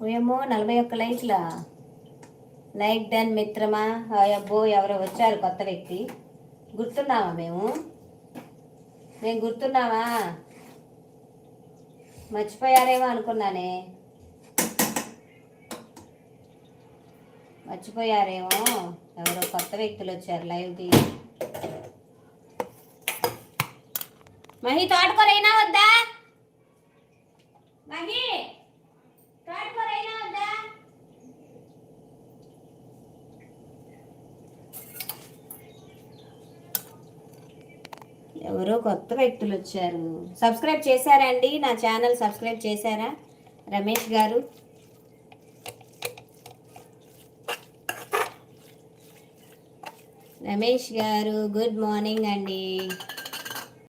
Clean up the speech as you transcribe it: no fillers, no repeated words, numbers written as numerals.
ఏమో 41 లైక్లా. Like done మిత్రమా. Hi అబ్బో, ఎవరో వచ్చారు కొత్త వ్యక్తి. గుర్తున్నావా మేము గుర్తున్నావా? మర్చిపోయారేమో అనుకున్నానే. మర్చిపోయారేమో, ఎవరో కొత్త వ్యక్తులు వచ్చారు లైవ్కి. మహి తోటకూరైనా వద్దా? మహి తోటకూరైనా వద్దా? ఎవరో కొత్త వ్యక్తులు వచ్చారు. సబ్స్క్రైబ్ చేశారా అండి? నా ఛానల్ సబ్స్క్రైబ్ చేశారా రమేష్ గారు? రమేష్ గారు గుడ్ మార్నింగ్ అండి.